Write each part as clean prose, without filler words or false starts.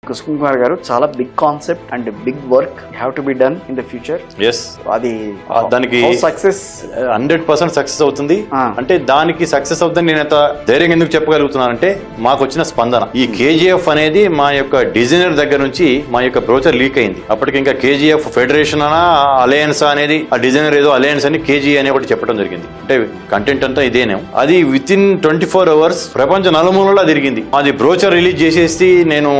కుసుమ్ కుమార్ గారు చాలా big concept and big work have to be done in the future. అది దానికి సక్సెస్ 100% సక్సెస్ అవుతుంది. అంటే దానికి సక్సెస్ అవుతుంది నేను ఎంత ధైర్యంగా ఎందుకు చెప్పగలుగుతున్నానంటే మాకు వచ్చిన స్పందన. ఈ కేజీఎఫ్ అనేది మా యొక్క డిజైనర్ దగ్గర నుంచి మా యొక్క బ్రోచర్ లీక్ అయింది. అప్పటికి ఇంకా కేజీఎఫ్ ఫెడరేషన్ అనా అలయన్స్ అనేది ఆ డిజైనర్ ఏదో అలయన్స్ అని కేజీ అని ఒకటి చెప్పడం జరిగింది. అంటే కంటెంట్ అంతా ఇదేనే. అది విత్ ఇన్ 24 hours ప్రపంచ నలుమూలలో తిరిగింది. అది బ్రోచర్ రిలీజ్ చేసేసి నేను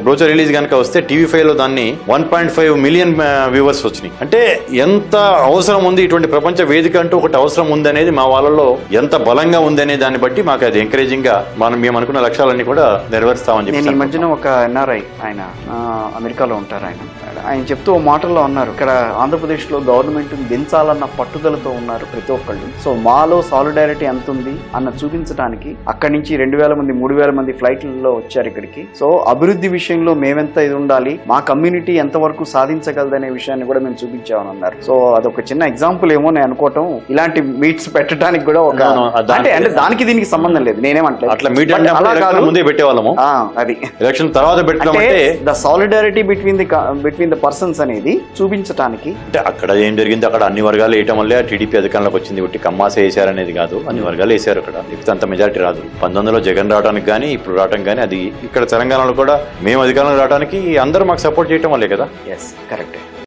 బ్రోచర్ రిలీజ్ కనుక వస్తే టీవీ5 లో దాన్ని 1.5 million వ్యూవర్స్ వచ్చినాయి. అంటే ఎంత అవసరం ఉంది, ఇటువంటి ప్రపంచ వేదిక అంటూ ఒకటి అవసరం ఉంది అనేది మా వాళ్ళలో ఎంత బలంగా ఉంది అనే దాన్ని బట్టి మాకు అది ఎంకరేజింగ్ గా మేము అనుకున్న లక్ష్యాలన్నీ కూడా నెరవేరుస్తామని చెప్పి. ఈ మధ్యన ఒక ఎన్ఆర్ఐ ఆయన అమెరికాలో ఉంటారు. ఆయన చెప్తూ ఓ మాటల్లో ఉన్నారు, ఇక్కడ ఆంధ్రప్రదేశ్ లో గవర్నమెంట్ దించాలన్న పట్టుదలతో ఉన్నారు ప్రతి ఒక్కళ్ళు. సో మాలో సాలిడారిటీ ఎంత ఉంది అన్న చూపించడానికి అక్కడి నుంచి 2000 మంది 3000 మంది ఫ్లైట్లలో వచ్చారు ఇక్కడికి. సో అభివృద్ధి విషయంలో మేమెంత ఇది ఉండాలి, మా కమ్యూనిటీ ఎంత వరకు సాధించగలదనే విషయాన్ని కూడా మేము చూపించామని అన్నారు. సో అదొక చిన్న ఎగ్జాంపుల్ ఏమో నేను అనుకోవటం. ఇలాంటి మీట్స్ పెట్టడానికి కూడా ఒక అంటే దానికి దీనికి సంబంధం లేదు, నేనేమంటే అట్లా మీట్ ముందే పెట్టేవాళ్ళము. అది ఎలక్షన్ తర్వాత పెట్టామంటే the solidarity between the persons అనేది చూపించడానికి. అంటే అక్కడ ఏం జరిగింది, అక్కడ అన్ని వర్గాలు వేయటం వల్లే టీడీపీ అధికారంలోకి వచ్చింది. ఒకటి కమ్మాస వేసారనేది కాదు, అన్ని వర్గాలు వేసారు అక్కడ. లేకపోతే అంత మెజారిటీ రాదు. 19లో జగన్ రావడానికి కానీ ఇప్పుడు రావడానికి కానీ, అది ఇక్కడ తెలంగాణలో కూడా మేము అధికారంలో రావడానికి అందరూ మాకు సపోర్ట్ చేయటం వల్లే కదా. Yes, correct.